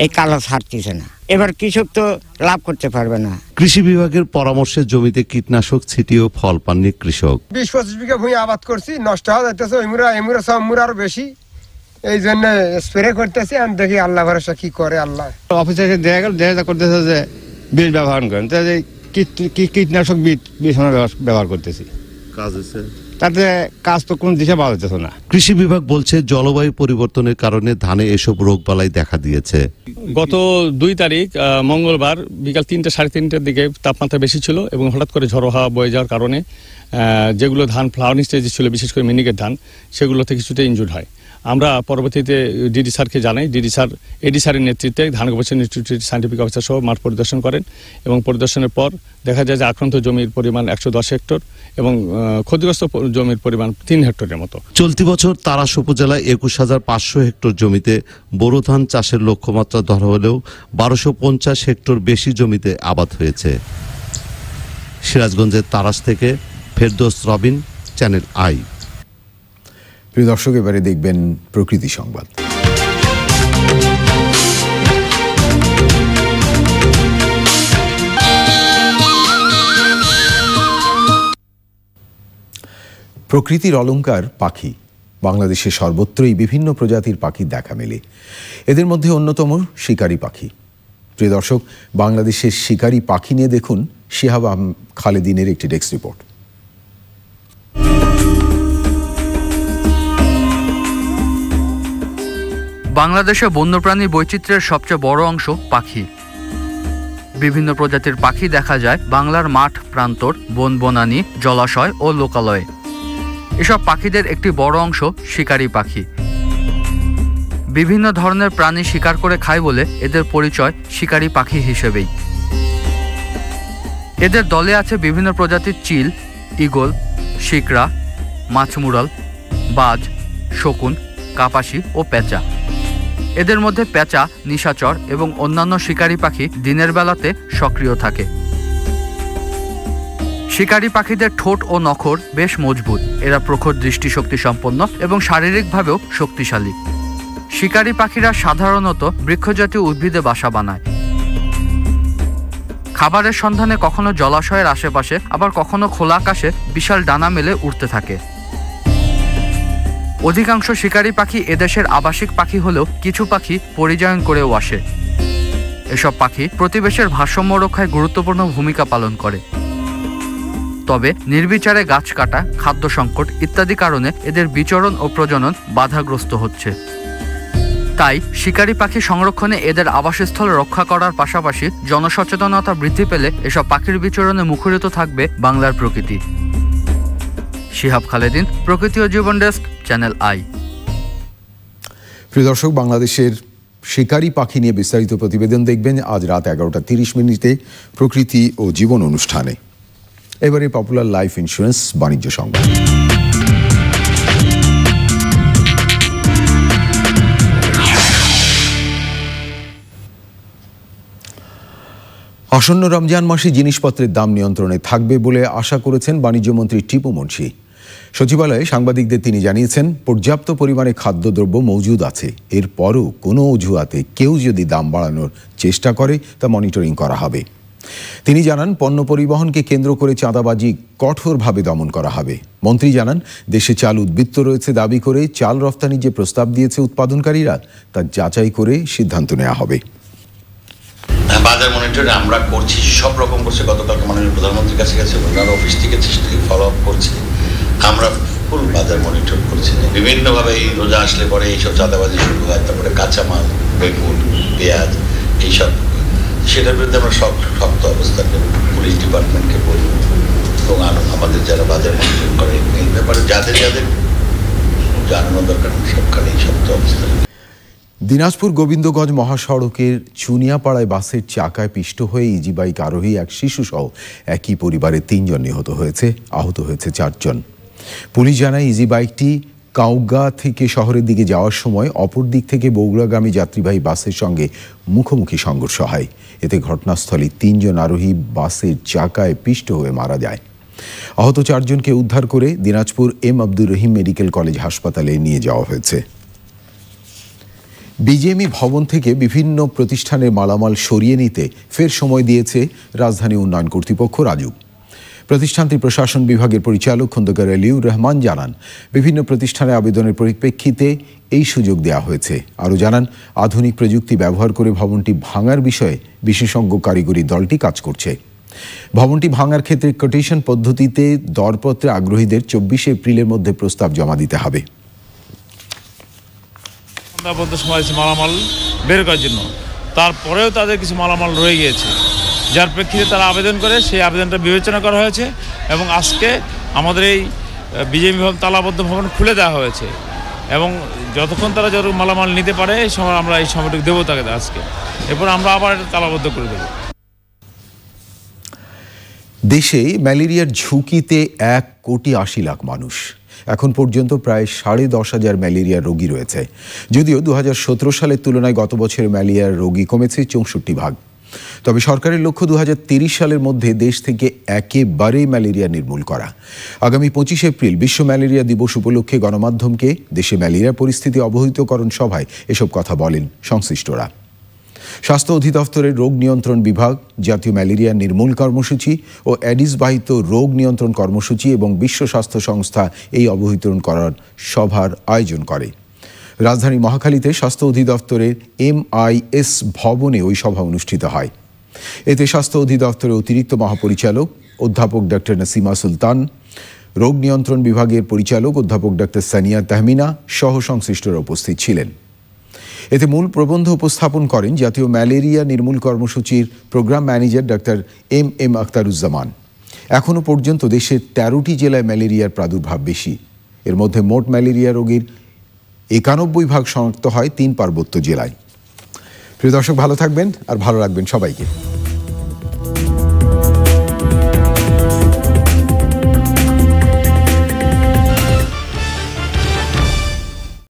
এই কালো ছাড়তেছে না। এবার কৃষক তো লাভ করতে পারবে না। কৃষি বিভাগের পরামর্শে জমিতে কীটনাশক ছিটিয়েও ফল পাননি কৃষক। 20-25 বিঘা ভূমি আবাদ করছি, নষ্ট হয়ে যাইতেছে। এমুরা সব আরো বেশি, এই জন্য স্প্রে করতেছি। আমি দেখি আল্লাহ ভরসা কি করে আল্লাহ। অফিসে দেখা গেল দেখা করতেছে যে বীজ ব্যবহার করেন, তাহলে কীটনাশক বীজ ব্যবহার করতেছি। কাজ হচ্ছে তাতে কাজ তো কোন দিশে পাওয়া যেত না। কৃষি বিভাগ বলছে জলবায়ু পরিবর্তনের কারণে ধানে এসব রোগবালাই দেখা দিয়েছে। গত 2 তারিখ মঙ্গলবার বিকাল 3-3:30টার দিকে তাপমাত্রা বেশি ছিল এবং হঠাৎ করে ঝড়ো হাওয়া বয়ে যাওয়ার কারণে যেগুলো ধান ফ্লাওয়ারিং স্টেজে ছিল, বিশেষ করে মিনিকেট ধান, সেগুলোতে কিছুটা ইনজুর্ড হয়। আমরা পরবর্তীতে ডিডি স্যারকে জানাই। ডিডি স্যার এডি স্যারের নেতৃত্বে ধান গবেষণা ইনস্টিটিউটের সায়েন্টিফিক অফিসার সহ মাঠ পরিদর্শন করেন এবং পরিদর্শনের পর দেখা যায় যে আক্রান্ত জমির পরিমাণ 110 হেক্টর এবং ক্ষতিগ্রস্ত জমির পরিমাণ 3 হেক্টরের মতো। চলতি বছর তাড়াশ উপজেলায় 21,500 হেক্টর জমিতে বোরো ধান চাষের লক্ষ্যমাত্রা ধরা হলেও 1250 হেক্টর বেশি জমিতে আবাদ হয়েছে। সিরাজগঞ্জের তাড়াশ থেকে ফেরদৌস রবিন, চ্যানেল আই। প্রিয় দর্শক, এবারে দেখবেন প্রকৃতি সংবাদ। প্রকৃতির অলংকার পাখি। বাংলাদেশের সর্বত্রই বিভিন্ন প্রজাতির পাখির দেখা মেলে। এদের মধ্যে অন্যতম শিকারি পাখি। প্রিয় দর্শক, বাংলাদেশের শিকারি পাখি নিয়ে দেখুন শিহাব খালেদিনের একটি ডেস্ক রিপোর্ট। বাংলাদেশে বন্যপ্রাণী বৈচিত্র্যের সবচেয়ে বড় অংশ পাখি। বিভিন্ন প্রজাতির পাখি দেখা যায় বাংলার মাঠ প্রান্তর, বনবনানী, জলাশয় ও লোকালয়ে। এসব পাখিদের একটি বড় অংশ শিকারি পাখি। বিভিন্ন ধরনের প্রাণী শিকার করে খায় বলে এদের পরিচয় শিকারি পাখি হিসেবেই। এদের দলে আছে বিভিন্ন প্রজাতির চিল, ঈগল, শিকরা, মাছমুরাল, বাজ, শকুন, কাপাসি ও পেঁচা। এদের মধ্যে পেঁচা, নিশাচর এবং অন্যান্য শিকারি পাখি দিনের বেলাতে সক্রিয় থাকে। শিকারি পাখিদের ঠোঁট ও নখর বেশ মজবুত। এরা প্রখর দৃষ্টিশক্তি সম্পন্ন এবং শারীরিকভাবেও শক্তিশালী। শিকারি পাখিরা সাধারণত বৃক্ষজাতীয় উদ্ভিদে বাসা বানায়। খাবারের সন্ধানে কখনো জলাশয়ের আশেপাশে, আবার কখনো খোলা আকাশে বিশাল ডানা মেলে উড়তে থাকে। অধিকাংশ শিকারি পাখি এদেশের আবাসিক পাখি হলেও কিছু পাখি পরিযায়ন করেও আসে। এসব পাখি প্রতিবেশের ভারসাম্য রক্ষায় গুরুত্বপূর্ণ ভূমিকা পালন করে। তবে নির্বিচারে গাছ কাটা, খাদ্য সংকট ইত্যাদি কারণে এদের বিচরণ ও প্রজনন বাধাগ্রস্ত হচ্ছে। তাই শিকারি পাখি সংরক্ষণে এদের আবাসস্থল রক্ষা করার পাশাপাশি জনসচেতনতা বৃদ্ধি পেলে এসব পাখির বিচরণে মুখরিত থাকবে বাংলার প্রকৃতি। শিহাব খালেদিন, প্রকৃতি ও জীবন ডেস্ক, চ্যানেল আই। প্রিয় দর্শক, বাংলাদেশের শিকারি পাখি নিয়ে বিস্তারিত প্রতিবেদন দেখবেন আজ রাত 11:30 প্রকৃতি ও জীবন অনুষ্ঠানে। এবারে পপুলার লাইফ ইন্স্যুরেন্স বাণিজ্য সংবাদ। আসন্ন রমজান মাসে জিনিসপত্রের দাম নিয়ন্ত্রণে থাকবে বলে আশা করেছেন বাণিজ্যমন্ত্রী টিপু মুন্সি। সচিবালয়ে সাংবাদিকদের তিনি জানিয়েছেন, পর্যাপ্ত পরিমাণে খাদ্যদ্রব্য মজুদ আছে। এরপরও কোনো অজুহাতে কেউ যদি দাম বাড়ানোর চেষ্টা করে তা মনিটরিং করা হবে। তিনি জানান, পণ্য পরিবহনকে কেন্দ্র করে চাঁদাবাজি কঠোরভাবে দমন করা হবে। মন্ত্রী জানান, দেশে চাল উদ্বৃত্ত রয়েছে দাবি করে চাল রফতানির যে প্রস্তাব দিয়েছে উৎপাদনকারীরা তা যাচাই করে সিদ্ধান্ত নেওয়া হবে। বাজার মনিটরিং আমরা করছি, সব রকম করছে। গতকালকে মাননীয় প্রধানমন্ত্রীর কাছে গেছে, ওনার অফিস থেকে ফলো আপ করছি। আমরা ফুল বাজার মনিটর করছি। বিভিন্নভাবে এই রোজা আসলে পরে এইসব চাঁদাবাজি শুরু হয়, তারপরে কাঁচামাল, বেগুন, পেঁয়াজ এইসব, সেটার বিরুদ্ধে আমরা শক্ত অবস্থান নেব। পুলিশ ডিপার্টমেন্টকে বলব এবং আমাদের যারা বাজার মনিটর করে এই ব্যাপারে যাদের যাদের জানানো দরকার সবখানেই শক্ত অবস্থান। দিনাজপুর গোবিন্দগঞ্জ মহাসড়কের চুনিয়াপাড়ায় বাসের চাকায় পিষ্ট হয়ে ইজি বাইক আরোহী এক শিশুসহ একই পরিবারের 3 জন নিহত হয়েছে, আহত হয়েছে 4 জন। পুলিশ জানায়, ইজি বাইকটি কাউগা থেকে শহরের দিকে যাওয়ার সময় অপর দিক থেকে বগুড়াগামী যাত্রীবাহী বাসের সঙ্গে মুখোমুখি সংঘর্ষ হয়। এতে ঘটনাস্থলে 3 জন আরোহী বাসের চাকায় পিষ্ট হয়ে মারা যায়। আহত 4 জনকে উদ্ধার করে Dinajpur M Abdur Rahim medical college হাসপাতালে নিয়ে যাওয়া হয়েছে। বিজেএমই ভবন থেকে বিভিন্ন প্রতিষ্ঠানের মালামাল সরিয়ে নিতে ফের সময় দিয়েছে রাজধানী উন্নয়ন কর্তৃপক্ষ রাজুক। প্রতিষ্ঠানটির প্রশাসন বিভাগের পরিচালক খন্দকার আলিউর রহমান জানান, বিভিন্ন প্রতিষ্ঠানে আবেদনের পরিপ্রেক্ষিতে এই সুযোগ দেওয়া হয়েছে। আরও জানান, আধুনিক প্রযুক্তি ব্যবহার করে ভবনটি ভাঙার বিষয়ে বিশেষজ্ঞ কারিগরি দলটি কাজ করছে। ভবনটি ভাঙার ক্ষেত্রে কোটেশন পদ্ধতিতে দরপত্রে আগ্রহীদের 24 এপ্রিলের মধ্যে প্রস্তাব জমা দিতে হবে। সময় মালামাল বের করার জন্য, তারপরেও তাদের কিছু মালামাল রয়ে গিয়েছে, যার প্রেক্ষিতে তারা আবেদন করে। সেই আবেদনটা বিবেচনা করা হয়েছে এবং আজকে আমাদের এই বিজেপি ভবন তালাবদ্ধ ভবন খুলে দেওয়া হয়েছে এবং যতক্ষণ তারা যত মালামাল নিতে পারে এই সময় আমরা এই সময়টুকু দেবো তাকে আজকে। এরপর আমরা আবার এটা তালাবদ্ধ করে দেবো। দেশে ম্যালেরিয়ার ঝুঁকিতে 1,80,00,000 মানুষ। এখন পর্যন্ত প্রায় 10,500 ম্যালেরিয়ার রোগী রয়েছে। যদিও 2017 সালের তুলনায় গত বছর ম্যালেরিয়ার রোগী কমেছে 64%। তবে সরকারের লক্ষ্য 2030 সালের মধ্যে দেশ থেকে একেবারেই ম্যালেরিয়া নির্মূল করা। আগামী 25 এপ্রিল বিশ্ব ম্যালেরিয়া দিবস উপলক্ষে গণমাধ্যমকে দেশে ম্যালেরিয়া পরিস্থিতি অবহিতকরণ সভায় এসব কথা বলেন সংশ্লিষ্টরা। স্বাস্থ্য অধিদপ্তরের রোগ নিয়ন্ত্রণ বিভাগ, জাতীয় ম্যালেরিয়া নির্মূল কর্মসূচি ও অ্যাডিস বাহিত রোগ নিয়ন্ত্রণ কর্মসূচি এবং বিশ্ব স্বাস্থ্য সংস্থা এই অবহিতকরণ করার সভার আয়োজন করে। রাজধানী মহাখালীতে স্বাস্থ্য অধিদপ্তরের MIS ভবনে ওই সভা অনুষ্ঠিত হয়। এতে স্বাস্থ্য অধিদপ্তরের অতিরিক্ত মহাপরিচালক অধ্যাপক ডক্টর নাসিমা সুলতান, রোগ নিয়ন্ত্রণ বিভাগের পরিচালক অধ্যাপক ডক্টর সানিয়া তাহমিনা সহ সংশ্লিষ্টরা উপস্থিত ছিলেন। এতে মূল প্রবন্ধ উপস্থাপন করেন জাতীয় ম্যালেরিয়া নির্মূল কর্মসূচির programme manager doctor MM Akhtaruzzaman. এখনও পর্যন্ত দেশের 13টি জেলায় ম্যালেরিয়ার প্রাদুর্ভাব বেশি। এর মধ্যে মোট ম্যালেরিয়া রোগীর 91% শনাক্ত হয় 3 পার্বত্য জেলায়। প্রিয় দর্শক, ভালো থাকবেন আর ভালো রাখবেন সবাইকে।